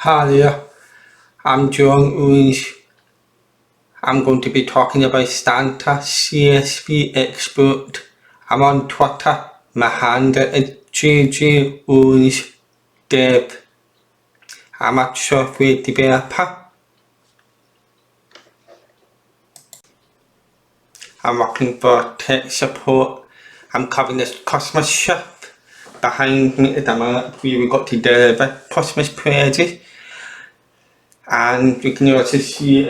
Hi there, I'm John Owens. I'm going to be talking about Santa CSV expert. I'm on Twitter. My handle is JJ Owens Dev. I'm a software developer. I'm working for tech support. I'm covering this Christmas shift. Behind me at the moment, we've got to deliver Christmas presents. And you can also see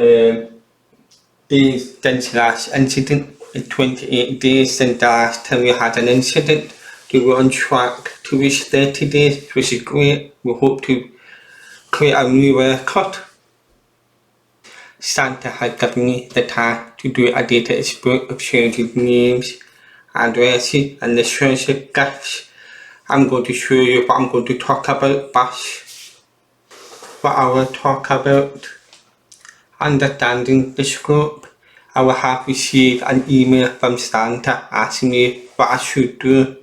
days since last incident, in 28 days since the last time we had an incident. We're on track to reach 30 days, which is great. We hope to create a new record. Santa has given me the task to do a data export of changing names, addresses and the choice of gifts. I'm going to show you what I'm going to talk about first. What I will talk about. Understanding the scope. I will have received an email from Santa asking me what I should do.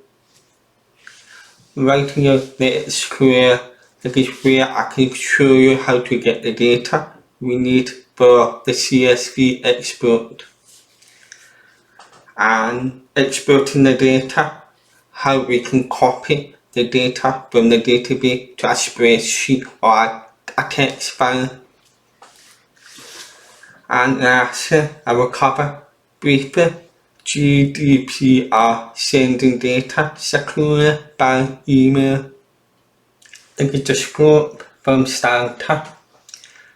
Writing out the square, that is where I can show you how to get the data we need for the CSV export. And exporting the data, how we can copy the data from the database to a spreadsheet or a text file. And lastly, I will cover briefly GDPR sending data securely by email. Look at the scope from Santa.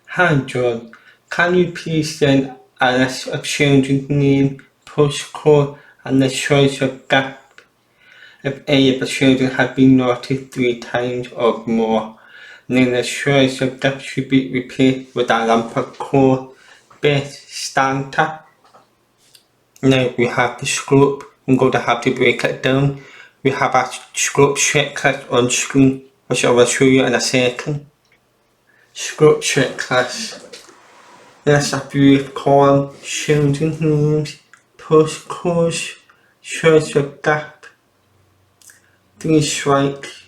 Hi John, can you please send a list of children's name, postcode and the choice of gap if any of the children have been naughty 3 times or more, then the choice of gap should be replaced with a lump code. Best Santa. Now we have the scope. I'm going to have to break it down. We have a scope checklist on screen, which I will show you in a second. Scope checklist. There's a brief column, children's names, postcodes, choice of gap, 3 strikes,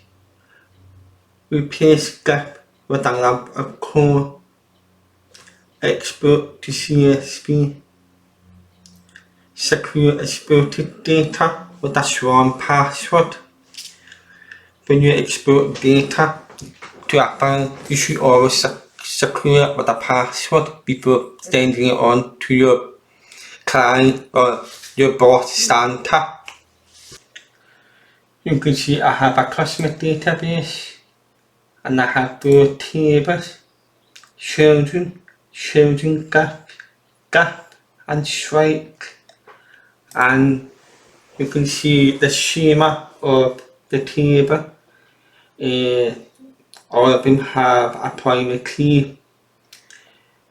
replace gap with a lump of code, export to CSV, secure exported data with a strong password. When you export data to a file, you should always secure it with a password before sending it on to your client or your boss Santa. You can see I have a customer database and I have 4 tables: children, gap and strike. And you can see the schema of the table. All of them have a primary key.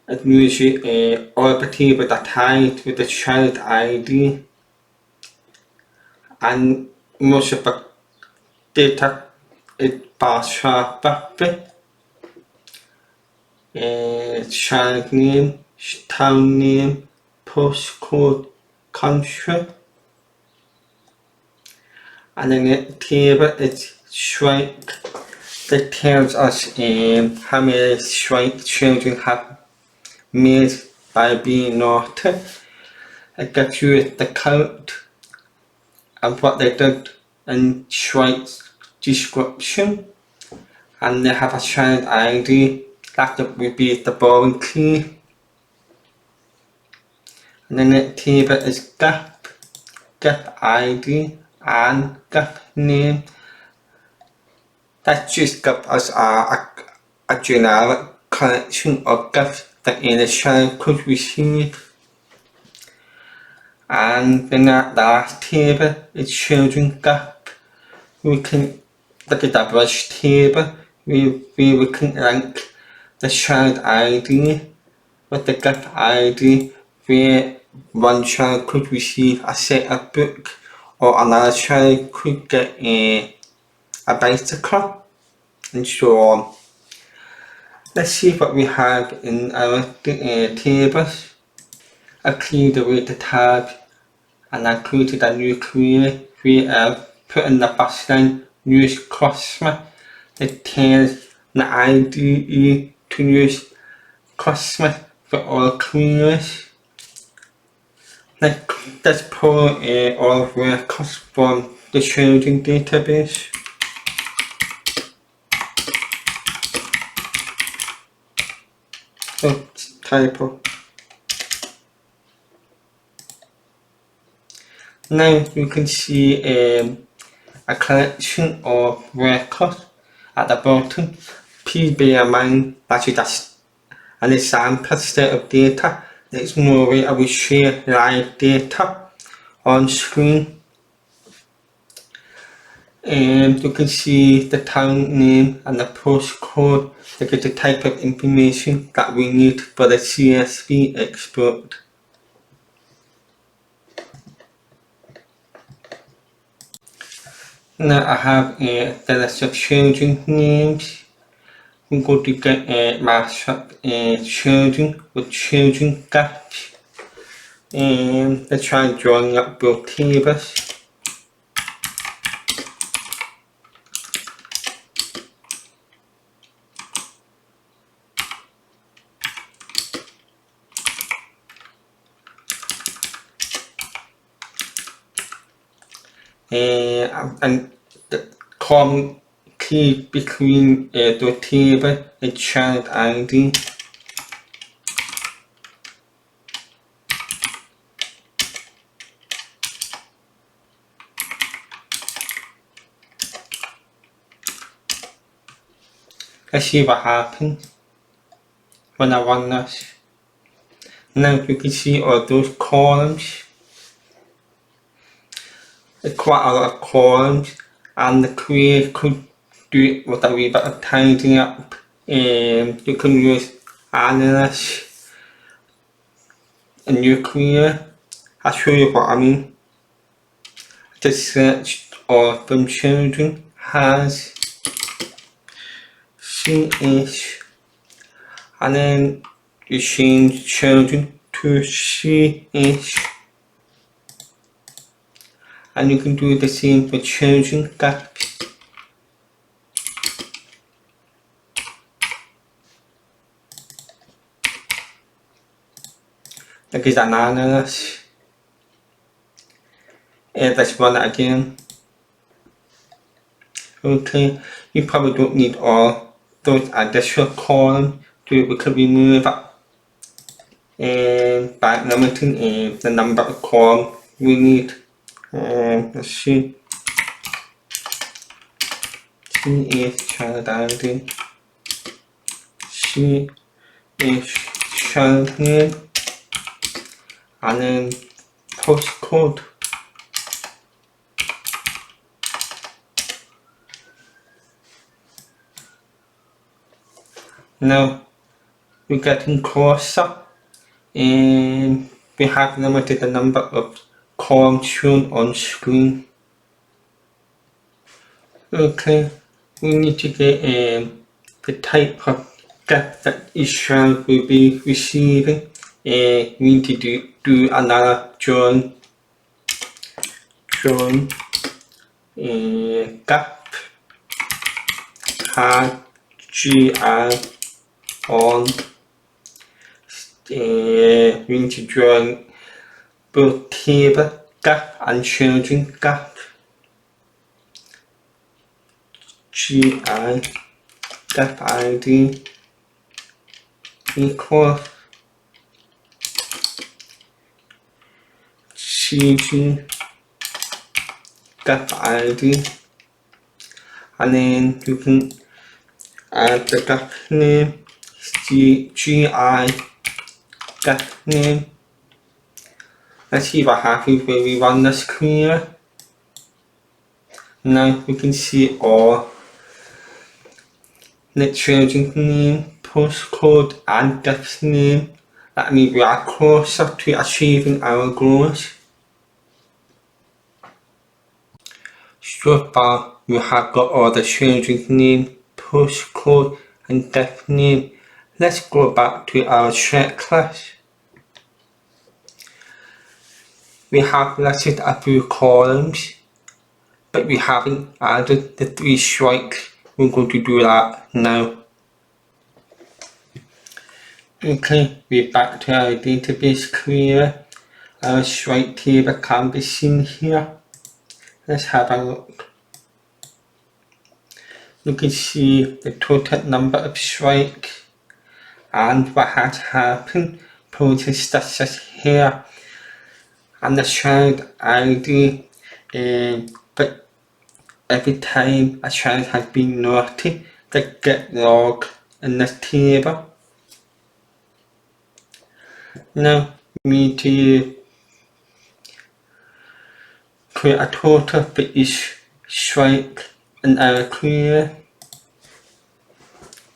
It usually all of the tables are tied with the child ID, and most of the data is bar birthday, child name, town name, postcode, country. And then the table is strike that tells us how many strike children have made by being naughty. It gives you the count and what they did in strike's description, and they have a child ID. That would be the boring key. And then the table is gap ID and gap name. That just gives us a generic collection of gifts that any child could receive. And then that last table is children gap. We can look at the brush table where we can link the child ID with the gap ID, where one child could receive a set of books or another child could get a bicycle, and so on. Let's see what we have in our tables. I cleared away the tab and I created a new query where I've put in the first line, use customer that tells the IDE to use Christmas for all careers. Let's pull all records from the children database. Oh, typo. Now you can see a collection of records at the bottom. Please bear in mind that it is an example set of data. There's no way I will share live data on screen. You can see the town name and the postcode to get the type of information that we need for the CSV export. Now I have the list of children names. I'm going to get mashup children with children gaps. Let's try drawing up both tables. And the common key between the table is child ID. Let's see what happens when I run this. Now you can see all those columns. There's quite a lot of columns, and the creator could do it with a wee bit of tidying up. You can use analyst, a new career. I'll show you what I mean. Just search all from children has CH, and then you change children to CH. And you can do the same for children gaps. Like is an analyst. Let's run it again. Okay, you probably don't need all those additional columns, so we can remove it by limiting the number of columns we need. Let's see. C is child ID. C is child name. And then postcode. Now we're getting closer, and we have limited the number of columns shown on screen. Okay, we need to get the type of gift that each child will be receiving. We need to do another drawing. Gap card GI on. We need to draw both table gap and children gap. GI gap ID equals CG gap ID, and then you can add the gap name, GI gap name. Let's see what happens when we run this query. Now we can see all the children's name, postcode and gift name. That means we are closer to achieving our goals. So far we have got all the children's name, postcode and gift name. Let's go back to our checklist. We have listed a few columns, but we haven't added the 3 strikes. We're going to do that now. Okay, we're back to our database query. Our strike table can be seen here. Let's have a look. You can see the total number of strikes and what has happened. Process status here and the child ID. But every time a child has been noted, they get logged in this table. Now we need to create a total for each strike in our query.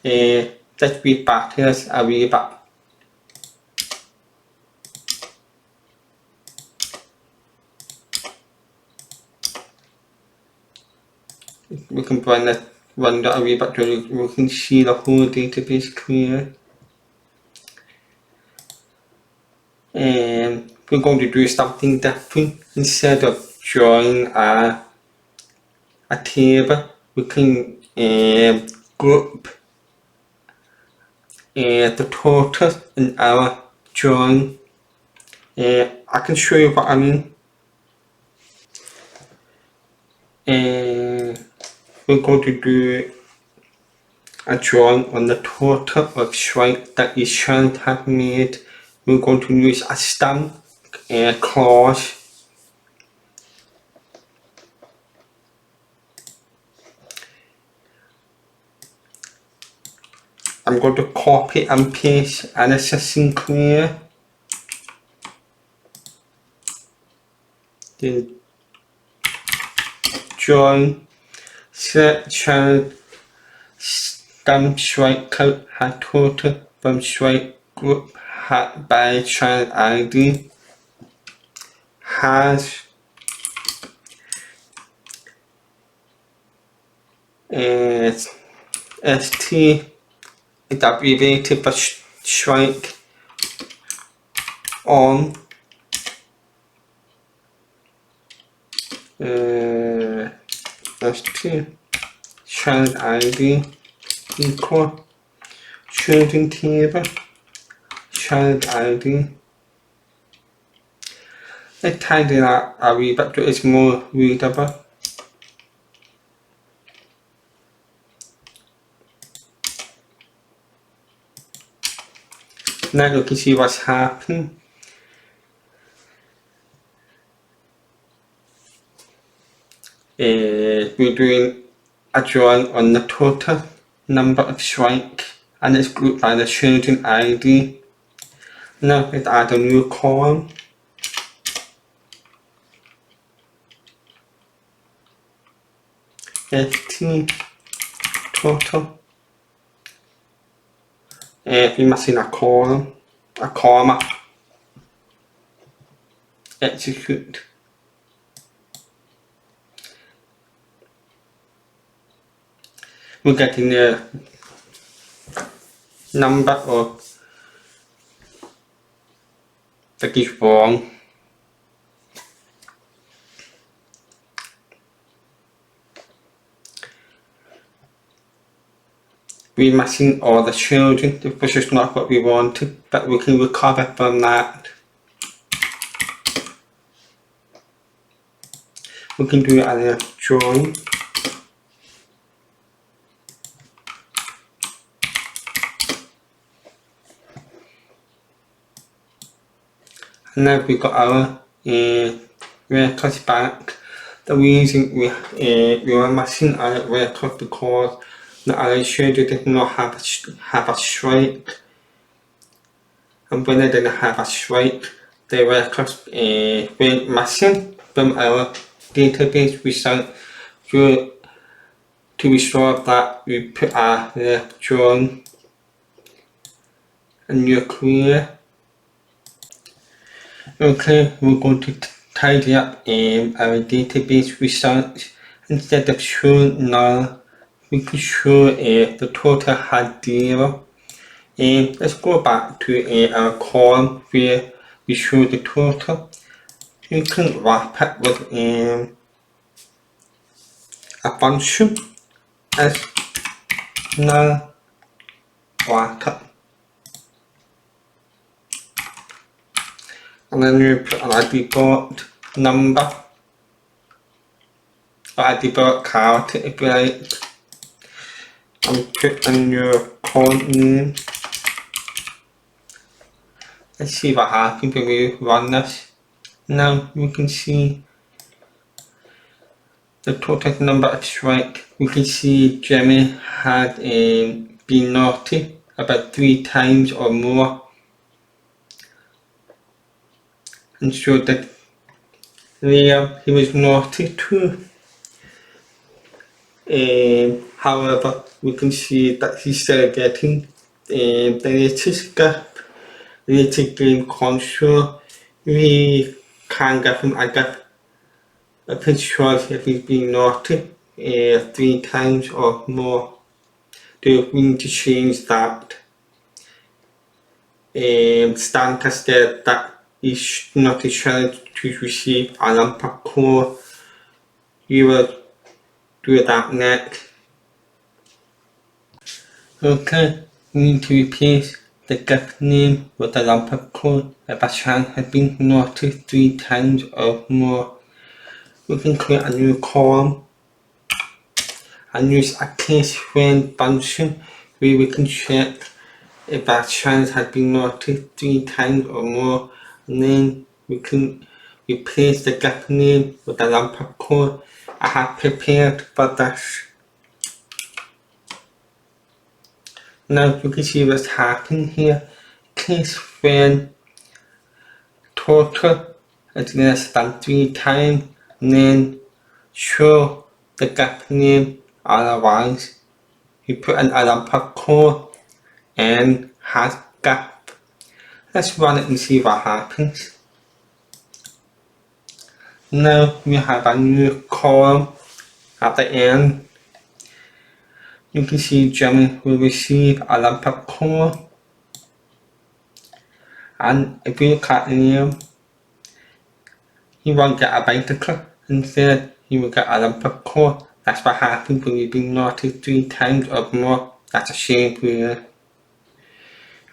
Let's read back to this, I'll read back. We can run that I'll read back to we can see the whole database query. We're going to do something different. Instead of drawing a table, we can group the total in our drawing. I can show you what I mean. We're going to do a drawing on the total of strikes that each child have made. We're going to use a stamp clause. I'm going to copy and paste an assessing query. Then join select child stamp strike count had total from strike group had by child ID has ST is abbreviated for strike on ST child ID equal children table child ID. Let's tidy that a wee bit so it's more readable. Now you can see what's happening. We're doing a drawing on the total number of strikes and it's grouped by the children ID. Now let's add a new column. ST total. We're missing a column, a comma. Execute. We're getting the number of that is wrong. We're missing all the children, which is not what we wanted, but we can recover from that. We can do a drawing. And now we've got our records back. The reason we were missing our record because the other children did not have a strike, and when they didn't have a strike, the records went missing from our database result. So to restore that, we put a drawing a new query. Okay, we're going to tidy up our database results. Instead of showing null, we could show the total had 0. Let's go back to our column where we show the total. You can wrap it with a function as null bracket. and then you put an debug number, or a debug card if you like, and put in your account name. Let's see what happens when we run this. Now we can see the total number of strikes. We can see Jimmy had been naughty about 3 times or more, and so that Liam, he was naughty too. However, we can see that he's still getting the latest gift, latest game console. We can give him a gift if it's sure if he's been naughty 3 times or more. Do we need to change that? Santa said that he's not trying to receive a lump of coal. You will do that next. Okay, we need to replace the gift name with the lump of coal if a child has been naughty 3 times or more. We can create a new column and use a case friend function where we can check if a child has been naughty 3 times or more, and then we can replace the gift name with the lump of coal. I have prepared for this. Now you can see what's happening here. Case friend total is less than 3 times, and then show the gift name otherwise. You put in a lump of coal and has gift. Let's run it and see what happens. Now we have a new column at the end. You can see Jimmy will receive a lump of coal, and if you look at the name, he won't get a bicycle. Instead, he will get a lump of coal. That's what happens when you've been naughty 3 times or more. That's a shame for you.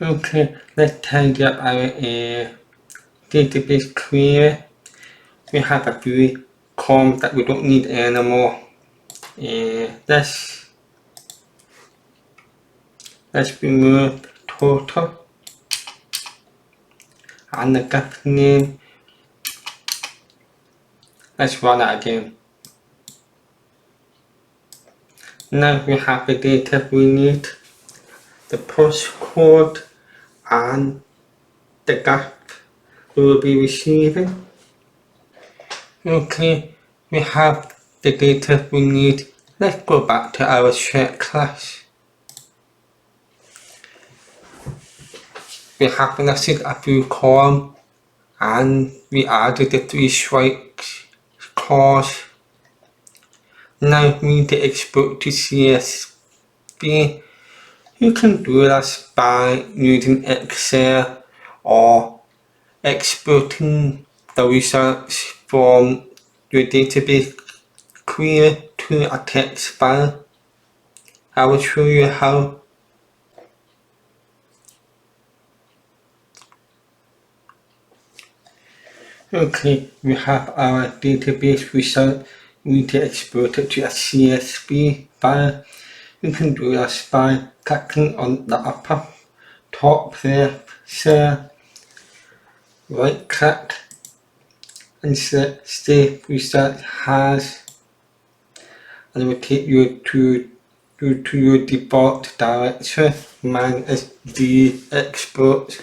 Okay, let's tidy up our database query. We have a few columns that we don't need anymore. Let's remove total and the gift name. Let's run it again. Now we have the data we need, the postcode and the gift we will be receiving. Okay, we have the data we need. Let's go back to our checklist. We have listed a few columns and we added the 3 strikes clause. Now we need to export to CSV. You can do this by using Excel or exporting the results from your database query to a text file. I will show you how. Okay, we have our database result. We need to export it to a CSV file. You can do this by clicking on the upper top there, right click and select Save Result As, and it will take you to your default directory. Mine is the export.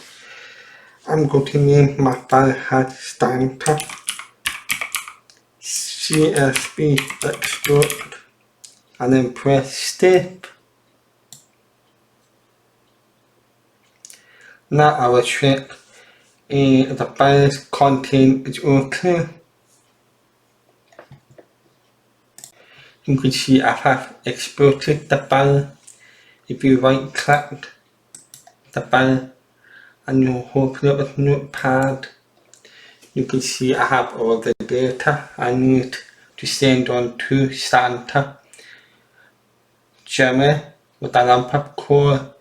I'm going to name my file as Santa CSV export and then press Save. Now I will check the file's content is okay. You can see I have exported the file. If you right click the file and you open it with Notepad, you can see I have all the data I need to send on to Santa. Jimmy with a lump of coal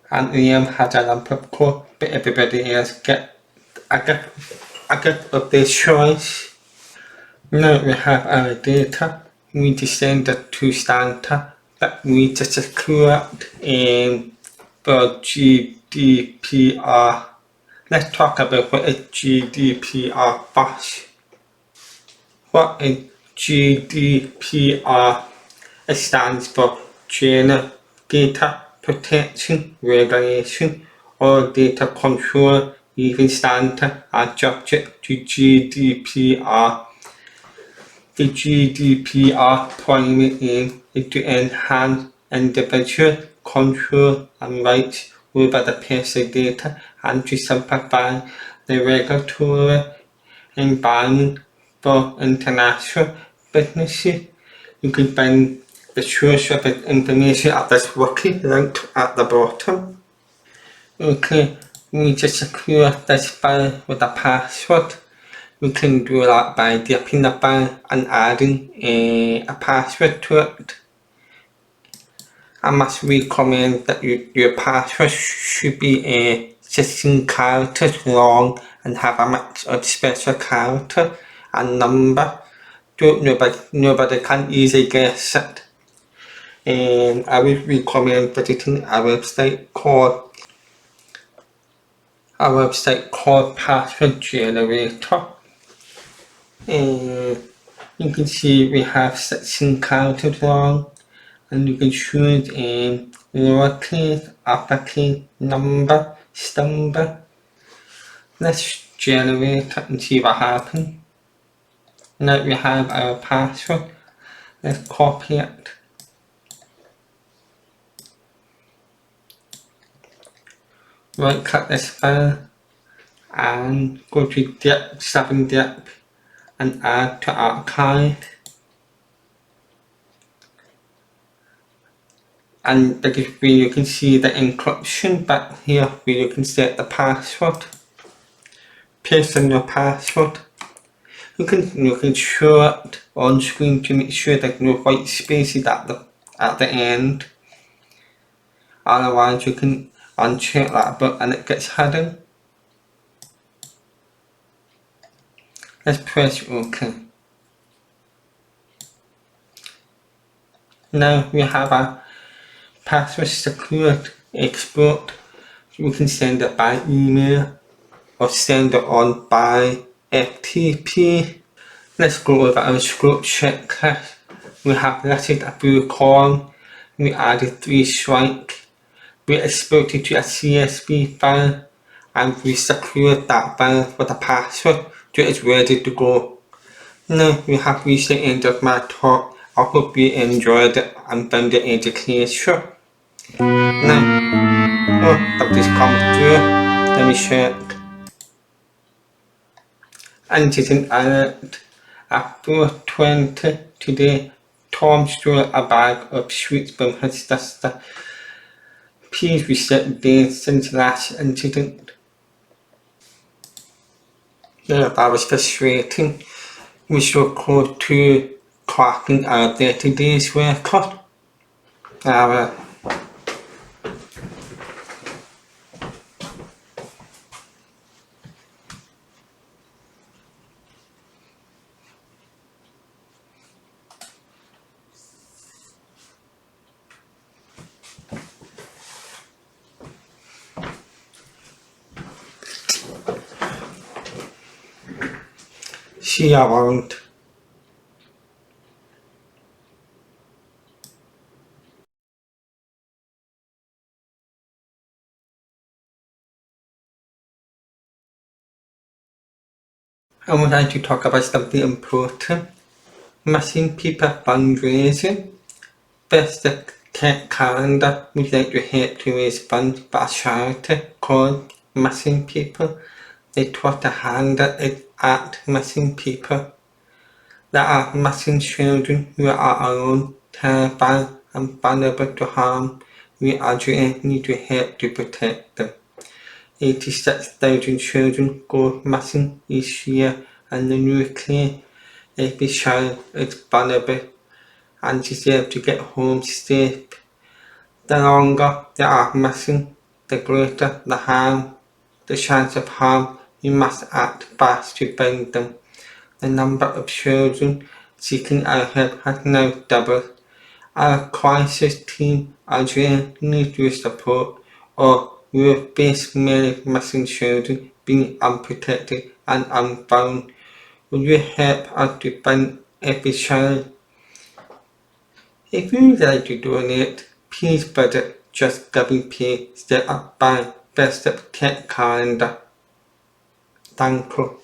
and Liam has a lump of coal, but everybody else get I get of this choice. Now we have our data. We just send it to Santa, but we just secure it for GDPR. Let's talk about what is GDPR first. What is GDPR? It stands for General Data Protection Regulation or Data Control. Even Santa are subject to GDPR. The GDPR primary aim is to enhance individual control and rights over the personal data and to simplify the regulatory environment for international businesses. You can find the source of information at this wiki linked at the bottom. Okay, we just secure this file with a password. We can do that by dipping the file and adding a password to it. I must recommend that your password should be 16 characters long and have a mix of special character and number. Nobody can easily guess it. I would recommend visiting a website called Password Generator. You can see we have 16 characters long, and you can choose lowercase, uppercase, number, symbol. Let's generate it and see what happens. Now we have our password. Let's copy it. Right click this file and go to dip, 7-dip and add to archive. And because where you can see the encryption back here where you can set the password. Paste in your password. You can show it on screen to make sure there's no white spaces at the end. Otherwise you can uncheck that button and it gets hidden. Let's press OK. Now we have a password secured export. We can send it by email or send it on by FTP. Let's go over our script checklist. We have listed a few columns. We added 3 strings. We exported to a CSV file and we secured that file with a password so it's ready to go. Now we have reached the end of my talk. I hope you enjoyed it and found it educational. Now, something's come through. Let me check. And it is an alert. At 4:20 today, Tom stole a bag of sweets from his sister. Please reset days since last incident. Yeah, that was frustrating. We shall go to cracking our 30 days record. See you around. I would like to talk about something important. Missing people fundraising. First, the calendar would like to help to raise funds for a charity called Missing People. They try to handle it at Missing People. There are missing children who are alone, terrified and vulnerable to harm. We urgently need to help to protect them. 86,000 children go missing each year in the UK. Every child is vulnerable and deserves to get home safe. The longer they are missing, the greater the harm, the chance of harm you must act fast to find them. The number of children seeking our help has now doubled. Our crisis team urgently needs your support, or we will face many missing children being unprotected and unfound. Will you help us to find every child? If you would like to donate, please visit JustGivingPay set up by Festive Tech Calendar. Thank you.